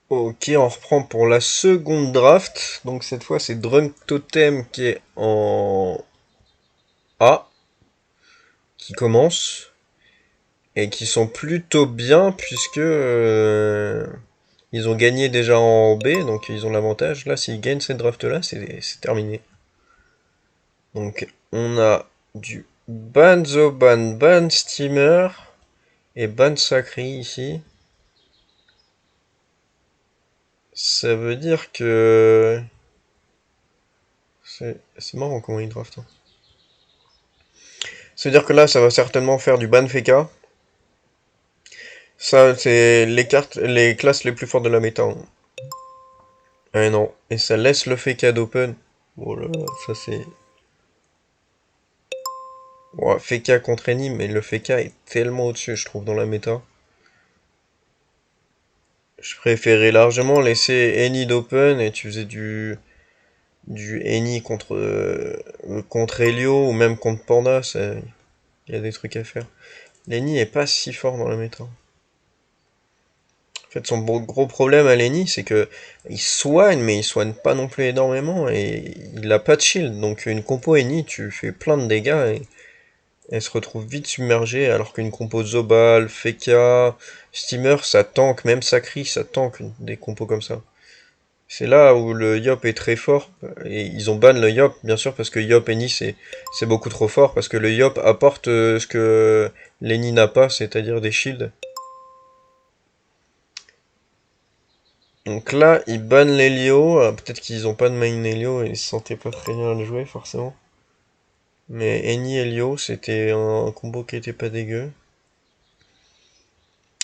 Ok, on reprend pour la seconde draft. Donc cette fois, c'est Drunk Totem qui est en A, qui commence, et qui sont plutôt bien puisque ils ont gagné déjà en B, donc ils ont l'avantage. Là, s'ils gagnent cette draft-là, c'est terminé. Donc on a du Banzoban, Ban Steamer et Ban Sacri ici. Ça veut dire que... C'est marrant comment ils draftent, hein. Ça veut dire que là, ça va certainement faire du Ban Feka. Ça, c'est les cartes, les classes les plus fortes de la méta, hein. Ah non. Et ça laisse le Feka d'open. Oh là là, ça c'est... Ouais, Feka contre Eni, mais le Feka est tellement au-dessus, je trouve, dans la méta. Je préférais largement laisser Eni d'open et tu faisais du Eni contre Helio ou même contre Panda, il y a des trucs à faire. Lenny est pas si fort dans la méta. En fait, son gros problème à Lenny, c'est que il soigne, mais il soigne pas non plus énormément et il a pas de shield. Donc une compo Eni, tu fais plein de dégâts et elle se retrouve vite submergée, alors qu'une compo Zobal, Feka, Steamer, ça tank, même Sacri, ça tank des compos comme ça. C'est là où le Yop est très fort, et ils ont ban le Yop, bien sûr, parce que Yop Eni c'est beaucoup trop fort, parce que le Yop apporte ce que l'Eni n'a pas, c'est-à-dire des shields. Donc là, ils bannent l'Helio, peut-être qu'ils ont pas de main Helio et ils se sentaient pas très bien à le jouer, forcément. Mais Eni Helio, c'était un combo qui était pas dégueu.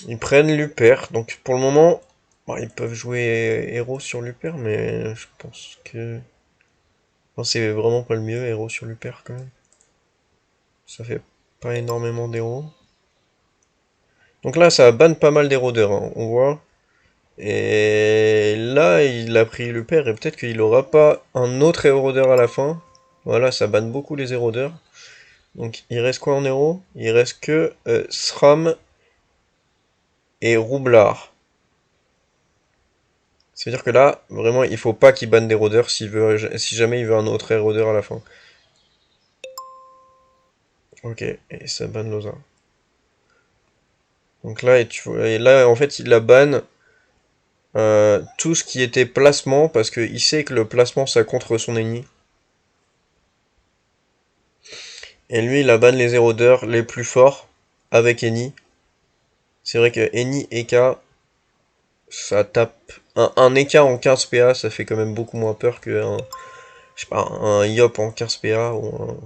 Ils prennent Luper, donc pour le moment, bon, ils peuvent jouer héros sur Luper, mais je pense que... Enfin, c'est vraiment pas le mieux, héros sur Luper, quand même. Ça fait pas énormément d'héros. Donc là, ça banne pas mal d'érodeurs, hein, on voit. Et là, il a pris Luper, et peut-être qu'il aura pas un autre érodeur à la fin. Voilà, ça banne beaucoup les érodeurs. Donc il reste quoi en héros? Il reste que SRAM et Roublard. C'est-à-dire que là, vraiment, il faut pas qu'il banne des rôdeurs si jamais il veut un autre rôdeur à la fin. Ok, et ça banne Loza. Donc là, et là, en fait, il la banne tout ce qui était placement, parce qu'il sait que le placement, ça contre son ennemi. Et lui, il a banne les érodeurs les plus forts avec Eni. C'est vrai que Eni Eka, ça tape. Un Eka en 15 PA, ça fait quand même beaucoup moins peur qu'un, je sais pas, un Yop en 15 PA ou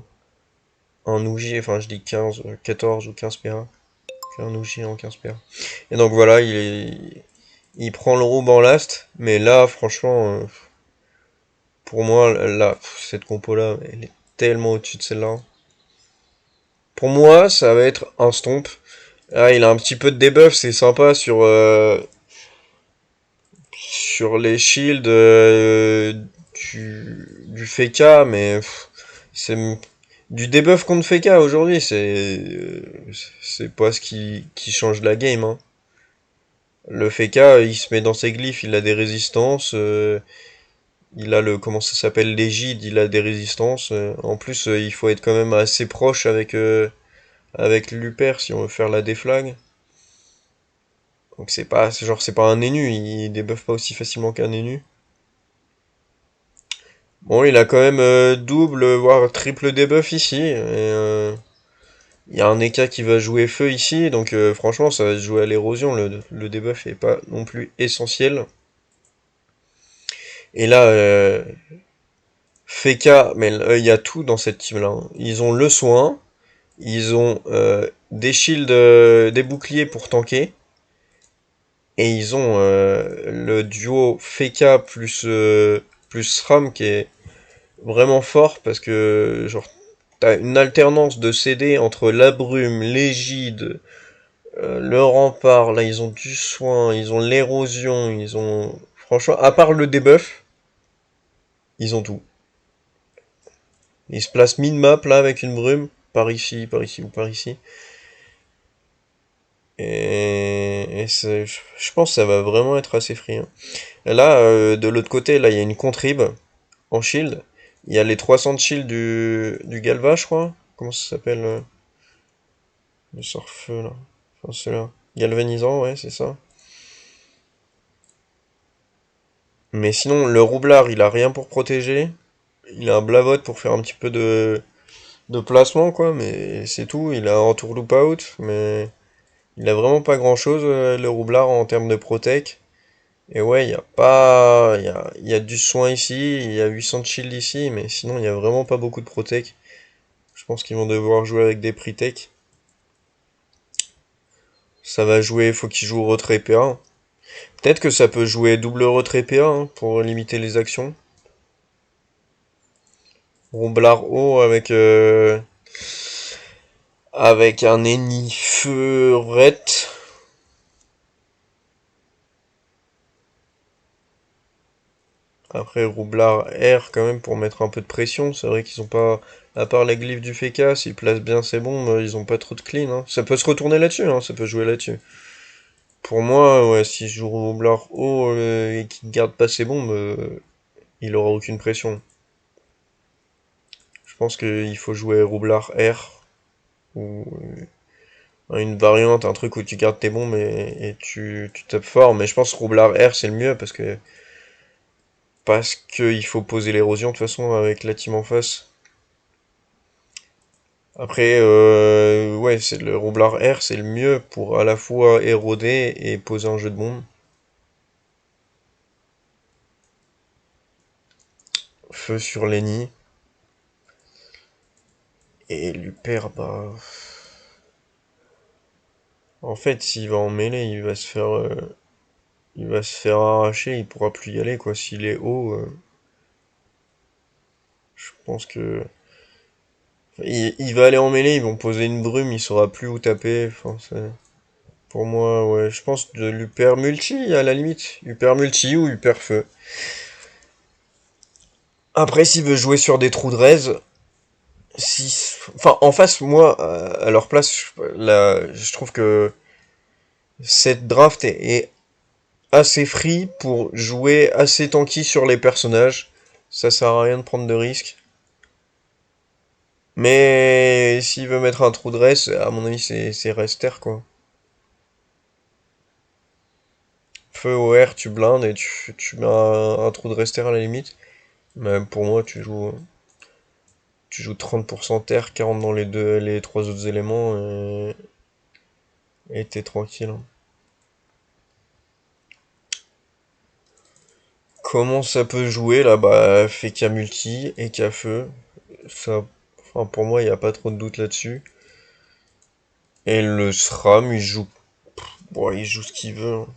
un Ougi, enfin je dis 15, 14 ou 15 PA. Un Ougi en 15 PA. Et donc voilà, il prend le roube en last, mais là, franchement, pour moi, là, cette compo-là, elle est tellement au-dessus de celle-là. Pour moi, ça va être un stomp. Ah, il a un petit peu de debuff, c'est sympa sur les shields du Feka, mais c'est du debuff contre Feka aujourd'hui, c'est pas ce qui change la game, hein. Le Feka, il se met dans ses glyphes, il a des résistances, il a le, comment ça s'appelle, l'égide, il a des résistances. En plus, il faut être quand même assez proche avec Luper si on veut faire la déflag. Donc c'est pas un Nénu, il débuffe pas aussi facilement qu'un Nénu. Bon, il a quand même double, voire triple debuff ici. Il y a un Eka qui va jouer feu ici, donc franchement ça va se jouer à l'érosion, le debuff est pas non plus essentiel. Et là, Feka, mais il y a tout dans cette team là, hein. Ils ont le soin, ils ont des shields, des boucliers pour tanker, et ils ont le duo Feka plus SRAM qui est vraiment fort parce que genre t'as une alternance de CD entre la brume, l'égide, le rempart, là ils ont du soin, ils ont l'érosion, ils ont... Franchement, à part le debuff, ils ont tout. Ils se placent mid-map là avec une brume, par ici ou par ici. Et Et je pense que ça va vraiment être assez free, hein. Et là, de l'autre côté, là, il y a une contrib en shield. Il y a les 300 de shield du Galva, je crois. Comment ça s'appelle le sort-feu, là. Enfin, celui-là. Galvanisant, ouais, c'est ça. Mais sinon, le roublard, il a rien pour protéger. Il a un blavot pour faire un petit peu de placement, quoi. Mais c'est tout. Il a un tour loop out. Mais il a vraiment pas grand-chose, le roublard, en termes de protec. Et ouais, il y a pas. Il y a du soin ici. Il y a 800 de shield ici. Mais sinon, il y a vraiment pas beaucoup de protec. Je pense qu'ils vont devoir jouer avec des pre-tech. Ça va jouer, faut qu'ils jouent retrait PA. Peut-être que ça peut jouer double retrait PA, hein, pour limiter les actions. Roublard haut avec un ennemi feu ret. Après Roublard R quand même pour mettre un peu de pression. C'est vrai qu'ils ont pas, à part la glyphe du Feka, s'ils placent bien ses bombes, ils ont pas trop de clean, hein. Ça peut se retourner là-dessus, hein, ça peut jouer là-dessus. Pour moi, ouais, si je joue Roublard haut et qu'il garde pas ses bombes, il aura aucune pression. Je pense qu'il faut jouer Roublard R ou une variante, un truc où tu gardes tes bombes et tu tapes fort. Mais je pense que Roublard R c'est le mieux parce que il faut poser l'érosion de toute façon avec la team en face. Après, ouais, c'est le Roublard R c'est le mieux pour à la fois éroder et poser un jeu de bombes. Feu sur Lenny. Et Luper, bah. En fait, s'il va en mêlée, il va se faire arracher, il pourra plus y aller, quoi. S'il est haut, je pense que il va aller en mêlée, ils vont poser une brume, il saura plus où taper. Enfin, pour moi, ouais, je pense de l'Uper multi à la limite. Uper multi ou Uper feu. Après, s'il veut jouer sur des trous de raise, enfin, en face, moi, à leur place, là, je trouve que cette draft est assez free pour jouer assez tanky sur les personnages. Ça sert à rien de prendre de risques. Mais s'il veut mettre un trou de race, à mon avis, c'est Rester, quoi. Feu au R, tu blindes et tu mets un trou de Rester à la limite. Mais pour moi, tu joues 30% terre, 40 dans les trois autres éléments et t'es tranquille, hein. Comment ça peut jouer là? Bah, fait qu'à multi et qu'à feu. Ça, enfin, pour moi, il n'y a pas trop de doute là-dessus. Et le SRAM, bon, il joue ce qu'il veut, hein.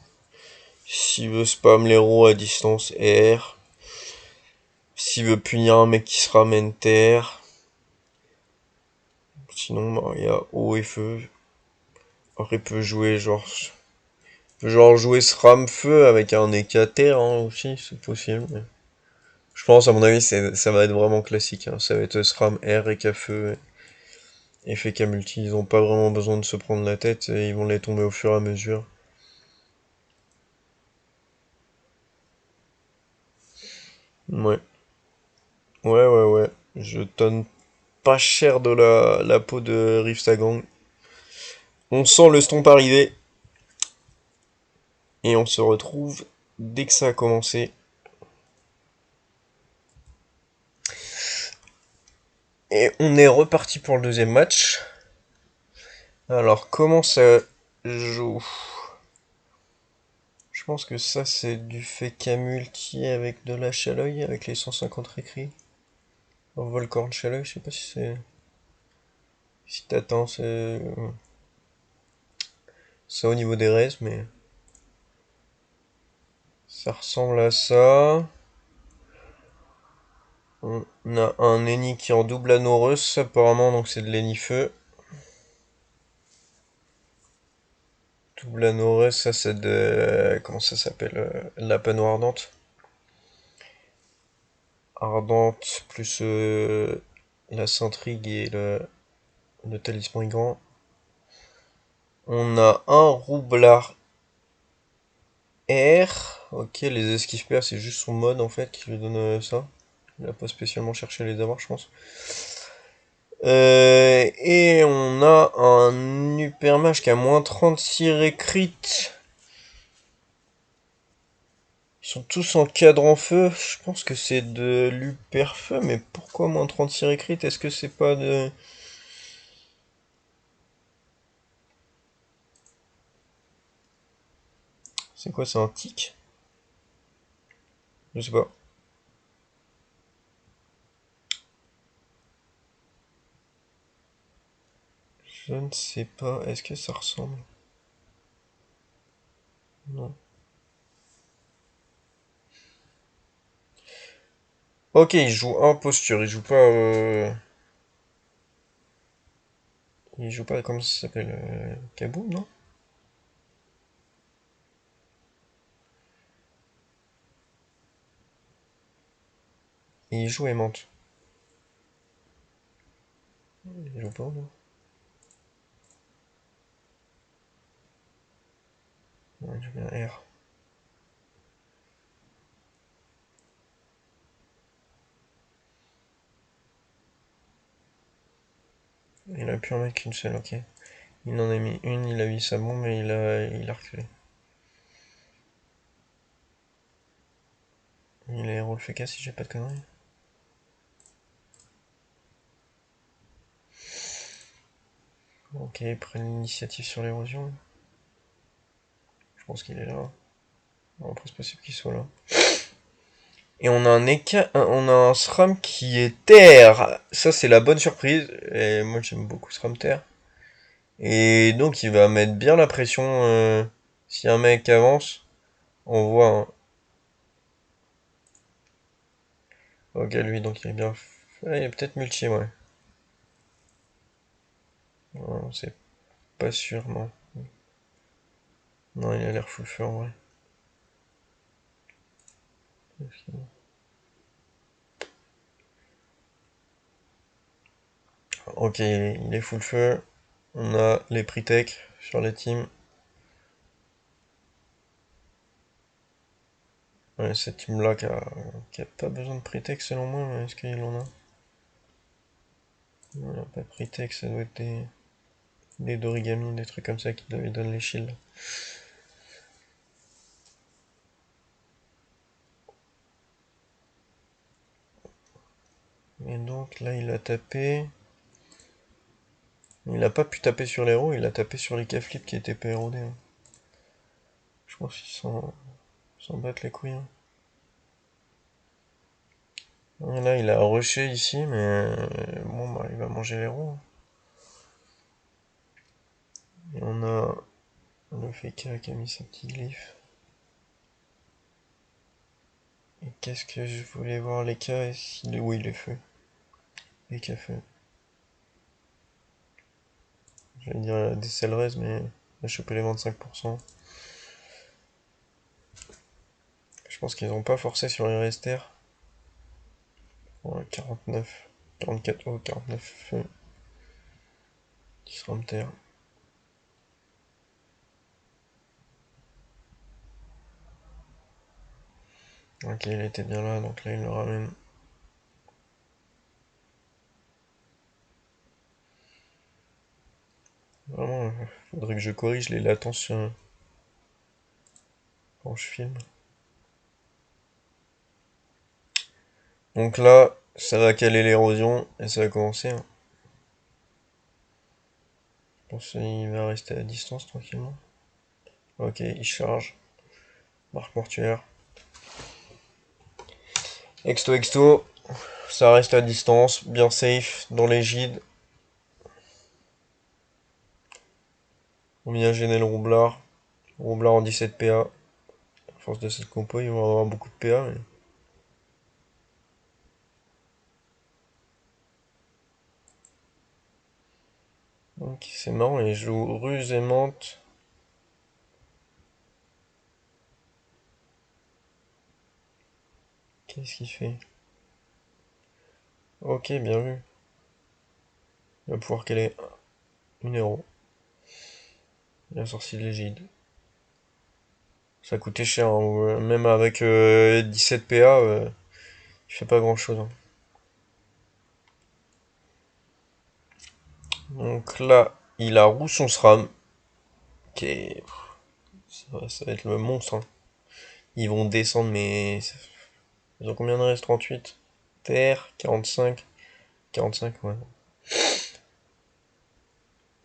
S'il veut spam l'héros à distance R, s'il veut punir un mec qui se ramène terre, sinon bah, il y a eau et feu. Après il peut genre jouer SRAM feu avec un EK terre, hein, aussi, c'est possible. Mais je pense à mon avis ça va être vraiment classique, hein. Ça va être SRAM R, EK feu et FK multi. Ils ont pas vraiment besoin de se prendre la tête et ils vont les tomber au fur et à mesure. Ouais, ouais, ouais, ouais. Je donne pas cher de la peau de Riftsagang. On sent le stomp arriver et on se retrouve dès que ça a commencé. Et on est reparti pour le deuxième match. Alors comment ça joue? Je pense que ça c'est du Feka multi avec de la chaleuil, avec les 150 récrits. Un Volcorn chaleuil, je sais pas si c'est. Si t'attends, c'est. Ça au niveau des res, mais. Ça ressemble à ça. On a un Eni qui est en double anneau apparemment, donc c'est de l'Eni feu. Double anneau ça c'est de. Comment ça s'appelle, la panneau ardente. Ardente plus la Saintrigue et le talisman grand. On a un roublard R. Ok, les esquives paires, c'est juste son mode en fait qui lui donne ça. Il a pas spécialement cherché à les avoir, je pense. Et on a un Hypermage qui a moins 36 récrit. Ils sont tous en cadran feu. Je pense que c'est de l'hyper feu, mais pourquoi moins 36 récrit? Est-ce que c'est pas de... C'est quoi, c'est un tic? Je sais pas. Je ne sais pas. Est-ce que ça ressemble? Non. Ok, il joue imposture. Il joue pas... Il joue pas... Comment ça s'appelle? Kaboom, non? Il joue aimante. Il joue pas, non? Ouais, il joue bien R. Il a pu en mettre qu'une seule, ok. Il en a mis une, il a mis sa bombe et il a reculé. Il a héros le FK si j'ai pas de conneries. Ok, il prend l'initiative sur l'érosion. Je pense qu'il est là. Bon, après, c'est possible qu'il soit là. Et on a on a un SRAM qui est terre. Ça, c'est la bonne surprise. Et moi, j'aime beaucoup SRAM terre. Et donc, il va mettre bien la pression. Si un mec avance, on voit. Ok, lui, donc il est bien. Ouais, il est peut-être multi, ouais. Non, c'est pas sûr, non. Non, il a l'air full feu en vrai. Ok, il est full feu. On a les pre-tech sur les teams. Ouais, cette team-là qui a pas besoin de pre-tech selon moi, mais est-ce qu'il en a? Non, il a pas de pre-tech, ça doit être des Dorigami, des trucs comme ça qui lui donnent les shields. Et donc là, il a tapé. Il a pas pu taper sur l'héros, il a tapé sur les K-flip qui étaient pas érodés, hein. Je pense qu'ils s'en battent les couilles, hein. Et là, il a rushé ici, mais bon, bah, il va manger l'héros, hein. Et on a le FK qui a mis ses petits glyphes. Et qu'est-ce que je voulais voir les K oui, les feux. Les K feux. J'allais dire des Célrez, mais il a chopé les 25%. Je pense qu'ils n'ont pas forcé sur les resters. Ouais, 49. 44, oh, 49 feux. Qui sera en terre. Ok, il était bien là, donc là il le ramène. Vraiment, faudrait que je corrige les latences quand je filme. Donc là, ça va caler l'érosion et ça va commencer, hein. Je pense qu'il va rester à distance tranquillement. Ok, il charge. Marque mortuaire. Exto, exto. Ça reste à distance, bien safe, dans les gîtes. On vient gêner le roublard. Roublard en 17 PA. À force de cette compo, ils vont avoir beaucoup de PA. Donc c'est marrant, il joue ruse et menthe. Qu'est-ce qu'il fait? Ok, bien vu. Il va pouvoir caler une héros. Il a sorti de l'égide. Ça coûtait cher, hein, même avec 17 PA, il fait pas grand chose, hein. Donc là, il a roue son SRAM, qui est... ça va être le monstre, hein. Ils vont descendre, mais... Ils ont combien de reste? 38? TR, 45? 45, ouais.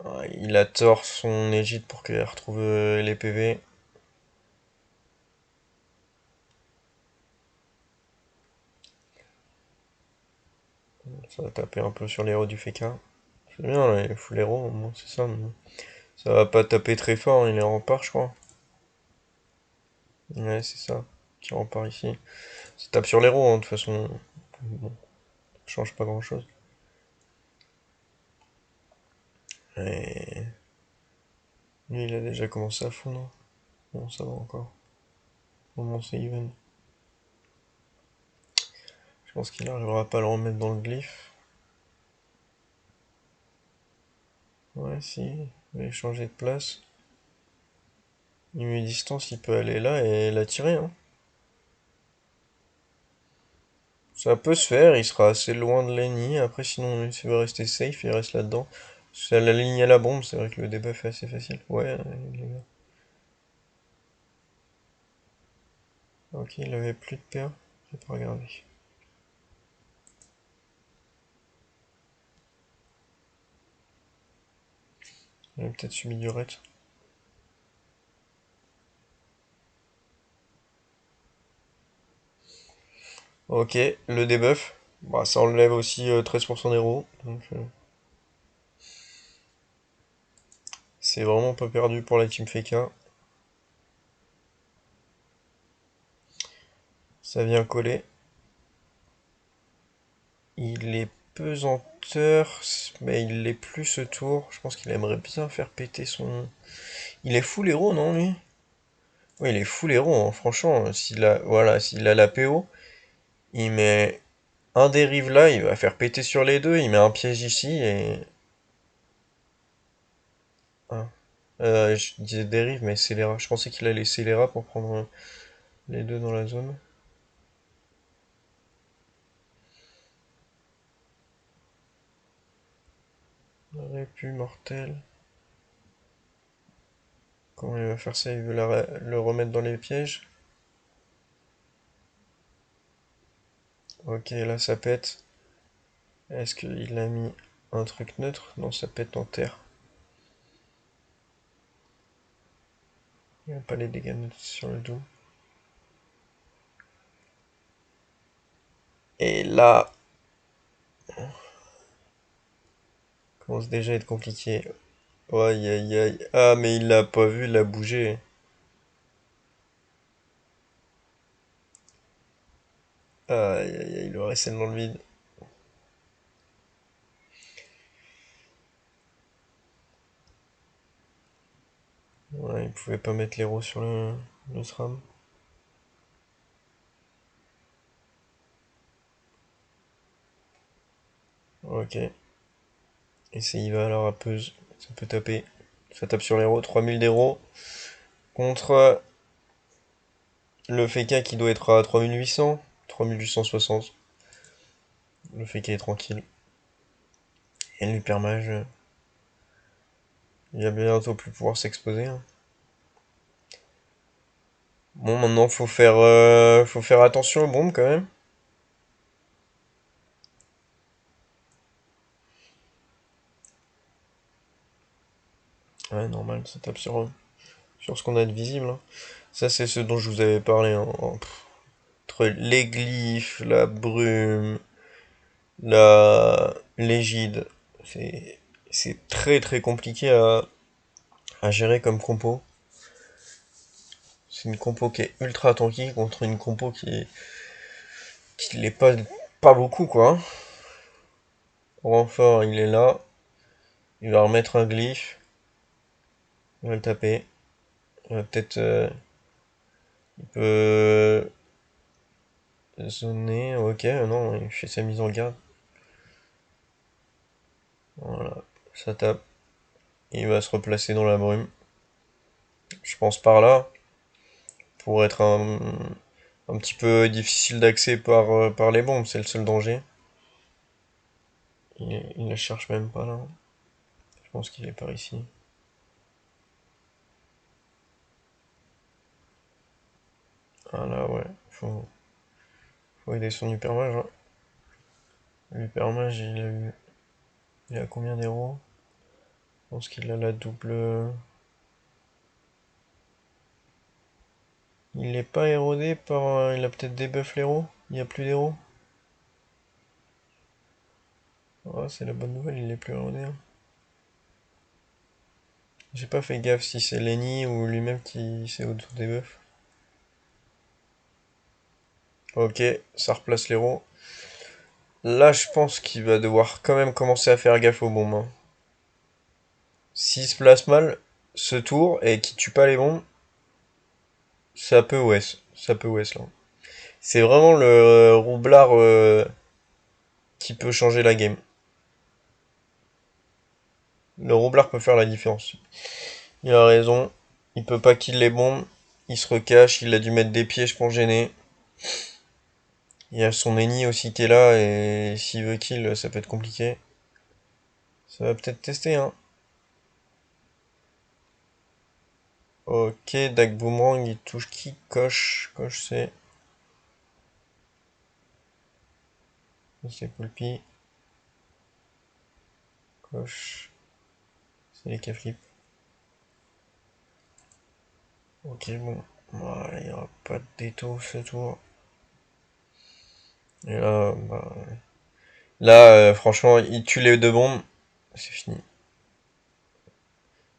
Ah, il a tort son Égide pour qu'elle retrouve les PV. Ça va taper un peu sur les héros du FK. C'est bien, là, il fout les héros, au moins, c'est ça. Mais ça va pas taper très fort, hein, il est en rempart, je crois. Ouais, c'est ça, qui rempart ici. Ça tape sur les héros, hein, de toute façon. Bon, ça change pas grand-chose. Et... Lui, il a déjà commencé à fondre. Bon, ça va encore. Au moins, c'est even. Je pense qu'il arrivera pas à le remettre dans le glyphe. Ouais, si. Il va changer de place. Il met distance, il peut aller là et la tirer, hein. Ça peut se faire, il sera assez loin de l'ennemi. Après, sinon, s'il veut rester safe, il reste là-dedans. C'est à la ligne à la bombe, c'est vrai que le debuff est assez facile. Ouais, les gars. Ok, il avait plus de PA. J'ai pas regardé. Il avait peut-être subi du ret. Ok, le debuff. Bah, ça enlève aussi 13% d'héros. Donc, c'est vraiment pas perdu pour la team Feka. Ça vient coller. Il est pesanteur, mais il l'est plus ce tour. Je pense qu'il aimerait bien faire péter son... Il est full héros, non, lui? Oui, il est full héros, hein. Franchement, s'il a la PO, il met un dérive là, il va faire péter sur les deux, il met un piège ici et... Ah. Je disais dérive, mais scélérat. Je pensais qu'il allait scélérat pour prendre les deux dans la zone. Répu mortel. Comment il va faire ça? Il veut le remettre dans les pièges? Ok, là ça pète. Est-ce qu'il a mis un truc neutre? Non, ça pète en terre. Il n'y a pas les dégâts neutres sur le dos. Et là, commence déjà à être compliqué. Aïe aïe aïe. Ah, mais il l'a pas vu, il a bougé. Aïe aïe aïe, le reste dans le vide. Ouais, il pouvait pas mettre l'héros sur le SRAM. Ok. Et c'est Iva alors à Peuse. Ça peut taper. Ça tape sur l'héros. 3000 d'héros. Contre le FK qui doit être à 3800. 3860. Le FK est tranquille. Et l'hypermage, il va bientôt plus pouvoir s'exposer, hein. Bon, maintenant faut faire attention aux bombes quand même. Ouais, normal, ça tape sur ce qu'on a de visible, hein. Ça, c'est ce dont je vous avais parlé, hein. Entre les glyphes, la brume, l'égide, c'est c'est très très compliqué à gérer comme compo. C'est une compo qui est ultra tanky contre une compo qui l'est pas beaucoup, quoi. Renfort, il est là. Il va remettre un glyphe. Il va le taper. Il va peut-être... il peut zoner. Ok, non, il fait sa mise en garde. Voilà, ça tape. Il va se replacer dans la brume. Je pense par là. pour être un petit peu difficile d'accès par les bombes, c'est le seul danger. Il ne cherche même pas là. Je pense qu'il est par ici. Ah là ouais, faut aider son hypermage. Hein. L'hypermage il a combien d'héros? Je pense qu'il a la double. Il n'est pas érodé par. Il a peut-être débuff l'héros? Il n'y a plus d'héros? Ah, c'est la bonne nouvelle, il n'est plus érodé. Hein. J'ai pas fait gaffe si c'est Lenny ou lui-même qui s'est auto-débuff. Ok, ça replace l'héros. Là, je pense qu'il va devoir quand même commencer à faire gaffe aux bombes. Hein. S'il se place mal ce tour et qu'il tue pas les bombes, ça peut Wes. Ça peut Wes là. C'est vraiment le roublard qui peut changer la game. Le roublard peut faire la différence. Il a raison. Il peut pas kill les bombes. Il se recache. Il a dû mettre des pièges pour gêner. Il y a son ennemi aussi qui est là. Et s'il veut kill, ça peut être compliqué. Ça va peut-être tester, hein. Ok, Dak Boomerang, il touche qui? Coche. Coche, c'est Poulpi. Coche. C'est les K-flip. Ok, bon. Voilà, il n'y aura pas de détour ce tour. Et là, bah, là, franchement, il tue les deux bombes. C'est fini.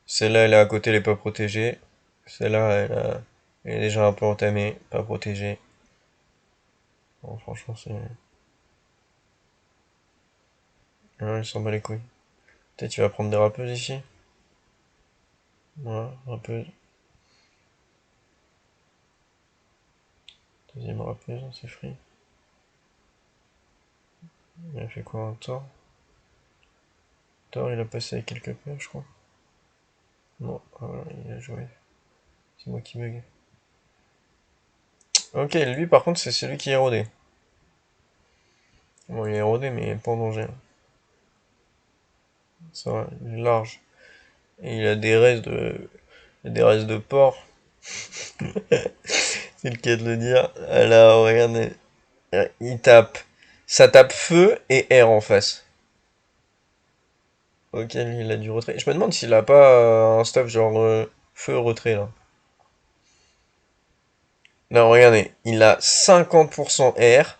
Celle-là, elle est à côté, elle est pas protégée. Celle-là, elle est déjà un peu entamée, pas protégée. Bon, franchement, c'est. Ouais, il s'en bat les couilles. Peut-être il va prendre des rappeuses ici. Voilà, rappeuse. Deuxième rappeuse, c'est free. Il a fait quoi un tort? Tort, il a passé avec quelques paires, je crois. Non, ah, voilà, il a joué. C'est moi qui bug. Ok, lui par contre, c'est celui qui est érodé. Bon, il est érodé, mais pas en danger. Ça va, il est large. Et il a des restes de porc. C'est le cas de le dire. Alors, regardez. Il tape. Ça tape feu et air en face. Ok, lui, il a du retrait. Je me demande s'il a pas un stuff genre feu retrait là. Non, regardez. Il a 50% air,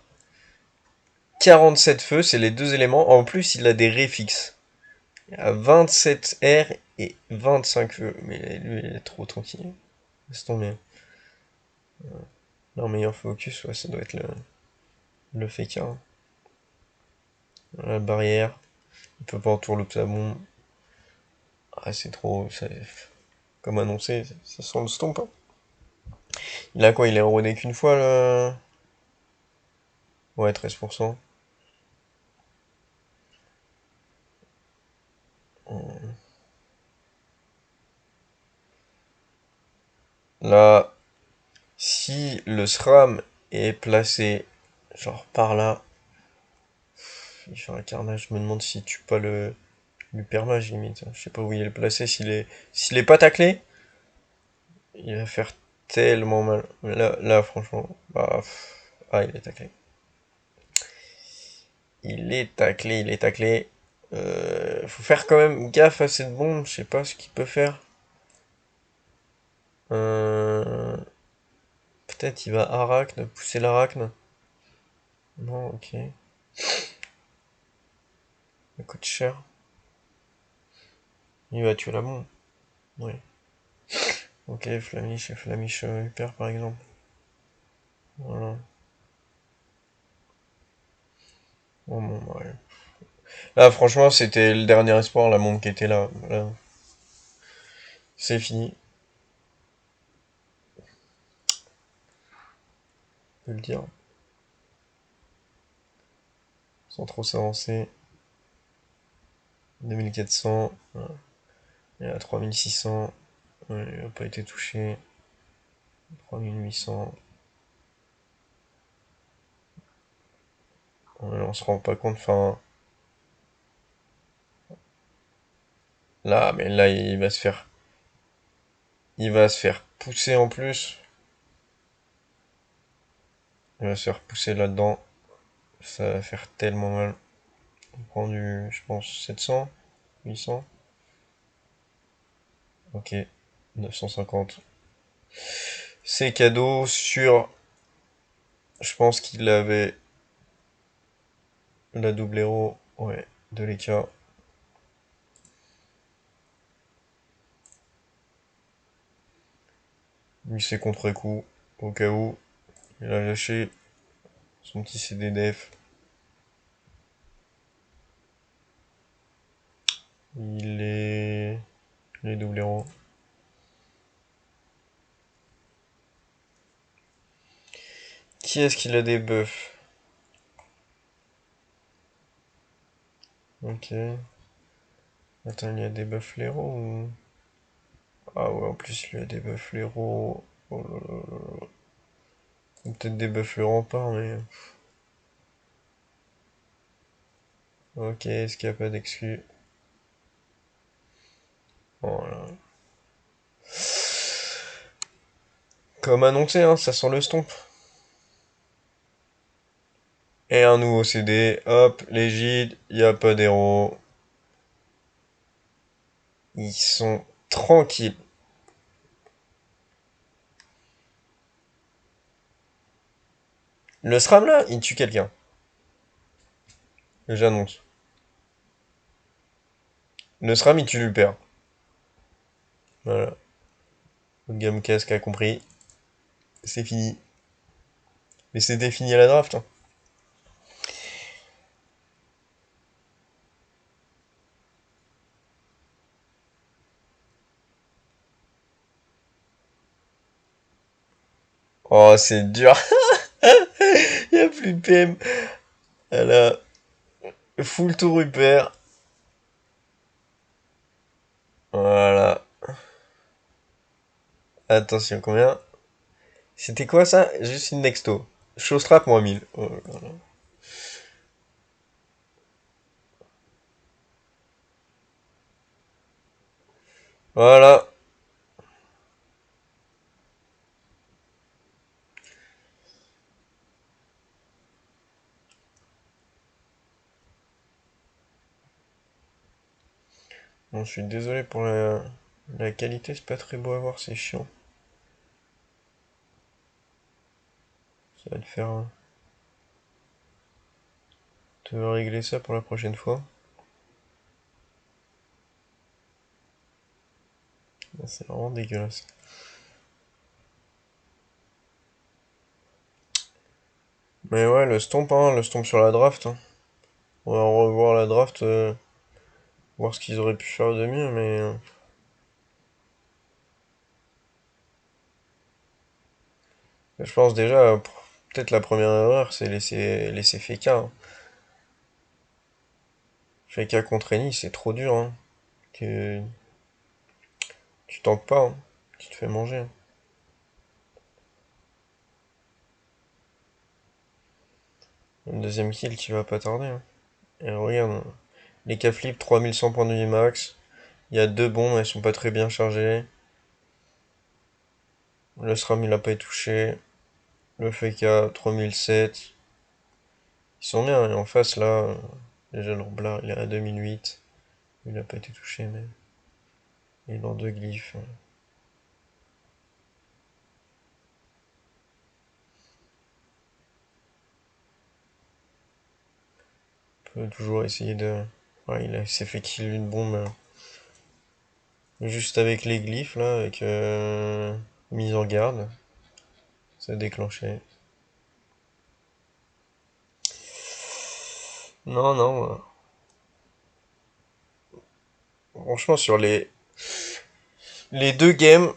47 feu, c'est les deux éléments. En plus, il a des réfixes. Il a 27 air et 25 feu. Mais lui, il est trop tranquille. Laisse tomber. Non, meilleur focus, ouais, ça doit être le Feka. Hein. La barrière. Il peut pas entourlouper sa bombe. Ah, c'est trop. Comme annoncé, ça sent le stomp. Hein. Il a quoi? Il est rodé qu'une fois là? Ouais, 13%. Là, si le SRAM est placé genre par là, il fait un carnage. Je me demande s'il tue pas le permage limite. Je sais pas où il est placé. S'il est pas taclé, il va faire tellement mal. Mais là franchement, bah, ah, il est taclé. Il est taclé, il est taclé. Faut faire quand même gaffe à cette bombe. Je sais pas ce qu'il peut faire. Euh, Peut-être il va arachne, pousser l'arachne. Non, ok. Ça coûte cher. Il va tuer la bombe. Oui. Ok, Flamiche Hyper par exemple. Voilà. Bon, ouais. Là, franchement, c'était le dernier espoir, la bombe qui était là. Voilà. C'est fini, on peut le dire. Sans trop s'avancer. 2400. Voilà. Et à 3600. Ouais, il n'a pas été touché. 3800. Ouais, on se rend pas compte, enfin... Là, mais là, il va se faire... Il va se faire pousser en plus. Il va se faire pousser là-dedans. Ça va faire tellement mal. On prend du, je pense, 700, 800. Ok, 950. C'est cadeau sur... Je pense qu'il avait la double héros. Ouais, de l'EK. Lui, c'est contre-coup. Au cas où, il a lâché son petit CD def. Il est... Les double héros. Qui est-ce qu'il a des buffs? Ok. Attends, il y a des buffs l'héros ou... Ah ouais, en plus il y a des buffs l'héros. Oh là là là là. Ou peut-être des buffs le rempart, mais... Ok, est-ce qu'il n'y a pas d'exclus? Voilà. Comme annoncé, hein, ça sent le stomp. Et un nouveau CD, hop, l'égide, il n'y a pas d'héros. Ils sont tranquilles. Le SRAM là, il tue quelqu'un. J'annonce. Le SRAM, il tue le père. Voilà. Le Gamecast a compris. C'est fini. Mais c'était fini à la draft, hein. Oh, c'est dur. Il n'y a plus de PM. Elle a full tour Rupert. Voilà. Attention, combien? C'était quoi ça? Juste une nexto. Showstrap moins 1000. Oh là là. Voilà. Bon, je suis désolé pour la qualité, c'est pas très beau à voir, c'est chiant. Ça va te faire te régler ça pour la prochaine fois. C'est vraiment dégueulasse. Mais ouais, le stomp sur la draft, hein. On va revoir la draft, voir ce qu'ils auraient pu faire de mieux, mais je pense déjà, peut-être la première erreur, c'est laisser Feka, hein. Feka contre Eni, c'est trop dur, hein. Tu, tu tankes pas, hein. Tu te fais manger, hein. Le deuxième kill qui va pas tarder, hein. Et regarde, les K-flip, 3100 points de vie max. Il y a deux bombes, elles sont pas très bien chargées. Le SRAM il a pas été touché. Le FK 3007. Ils sont bien, et en face là, déjà le Roublard il est à 2008. Il a pas été touché, mais il est dans deux glyphes. On peut toujours essayer de. Ouais, s'est fait kill une bombe juste avec les glyphes là, avec mise en garde. Ça a déclenché. Non, non. Franchement, sur les deux games,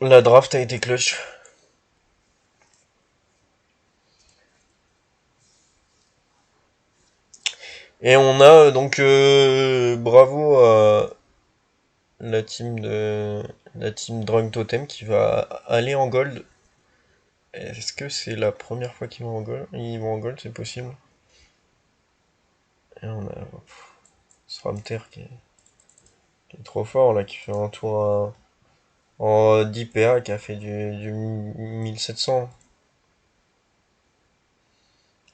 la draft a été clutch. Et on a donc bravo à la team de la team Drunk Totem qui va aller en gold. Est-ce que c'est la première fois qu'ils vont en gold? Ils vont en gold, c'est possible. Et on a Sramter qui est trop fort là, qui fait un tour en 10 PA, qui a fait du 1700.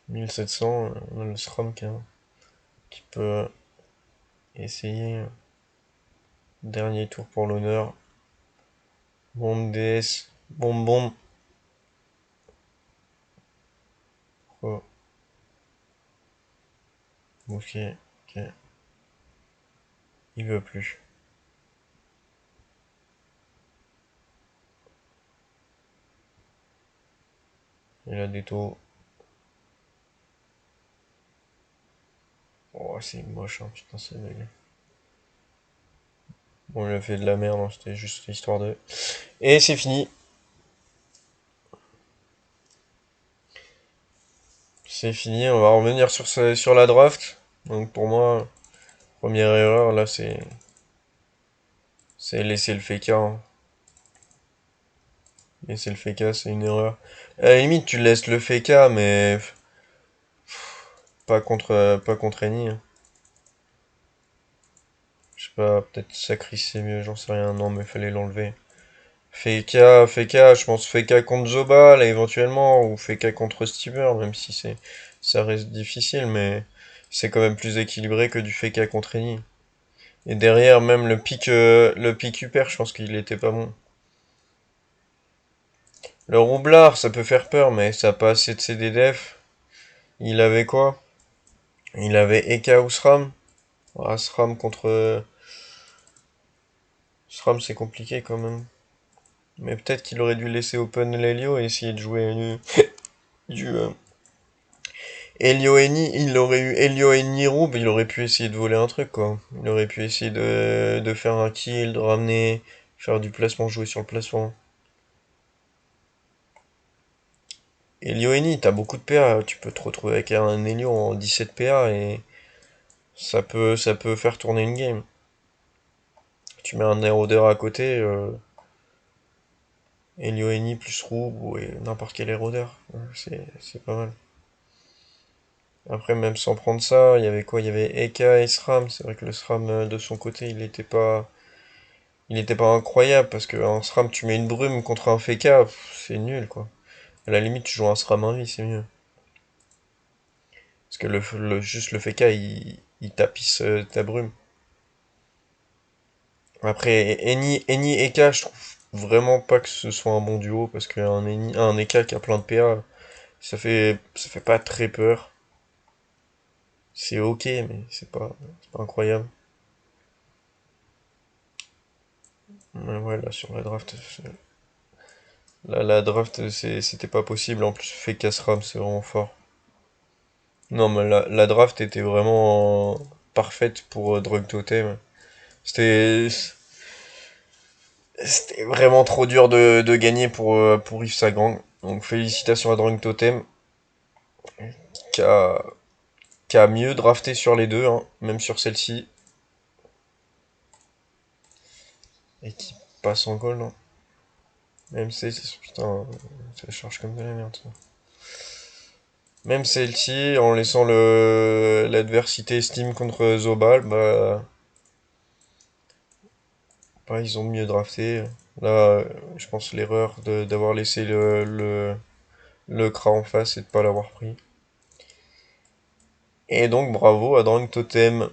1700, on a le Sram qui peut essayer. Dernier tour pour l'honneur. Bombe DS. Bombe bombe. Oh, ok, ok. Il veut plus. Il a des taux. Oh, c'est moche, hein, putain, c'est nul. Bon, il a fait de la merde, hein, c'était juste histoire de. Et c'est fini. C'est fini, on va revenir sur la draft. Donc pour moi, première erreur, là, c'est laisser le FK, hein. Laisser le FK, c'est une erreur. À la limite, tu laisses le FK, mais pas contre Eni, hein. Je sais pas, peut-être Sacris c'est mieux, j'en sais rien. Non, mais fallait l'enlever. Je pense Feka contre Zobal éventuellement, ou Feka contre Steamer, même si ça reste difficile, mais c'est quand même plus équilibré que du Feka contre Eni. Et derrière, même le pic Upper, je pense qu'il était pas bon. Le Roublard, ça peut faire peur, mais ça a pas assez de CDDF. Il avait quoi? Il avait Eka ou SRAM. Ah, SRAM contre. SRAM, c'est compliqué quand même. Mais peut-être qu'il aurait dû laisser open l'Helio et essayer de jouer du Elio Eni, il aurait eu Elio Eni Roub, il aurait pu essayer de voler un truc quoi. Il aurait pu essayer de faire un kill, de ramener, faire du placement, jouer sur le placement. Elio Eni, t'as beaucoup de PA, tu peux te retrouver avec un Elio en 17 PA et ça peut faire tourner une game. Tu mets un érodeur à côté, Elio Eni plus Roub ou n'importe quel érodeur. C'est pas mal. Après, même sans prendre ça, il y avait quoi? Il y avait Eka et SRAM. C'est vrai que le SRAM de son côté, il était pas incroyable parce que en SRAM, tu mets une brume contre un FK, c'est nul quoi. À la limite, tu joues un SRAM 1 vie, c'est mieux. Parce que juste le FK, il tapisse ta brume. Après, Eni Eka, je trouve vraiment pas que ce soit un bon duo parce un Eka qui a plein de PA, ça fait pas très peur. C'est ok, mais c'est pas incroyable. Ouais, là, sur la draft, la draft, c'était pas possible. En plus, fait casse-ram, c'est vraiment fort. Non, mais la draft était vraiment parfaite pour Drug Totem. C'était, c'était vraiment trop dur de gagner pour Yves Sagrang. Donc, félicitations à Drug Totem, qui a, qui a mieux drafté sur les deux, hein, même sur celle-ci, et qui passe en goal, hein. Putain, ça charge comme de la merde, ça. Même celle-ci, en laissant l'adversité Steam contre Zobal, bah, ils ont mieux drafté. Là, je pense l'erreur d'avoir laissé le Kra en face et de pas l'avoir pris. Et donc bravo à Drunk Totem.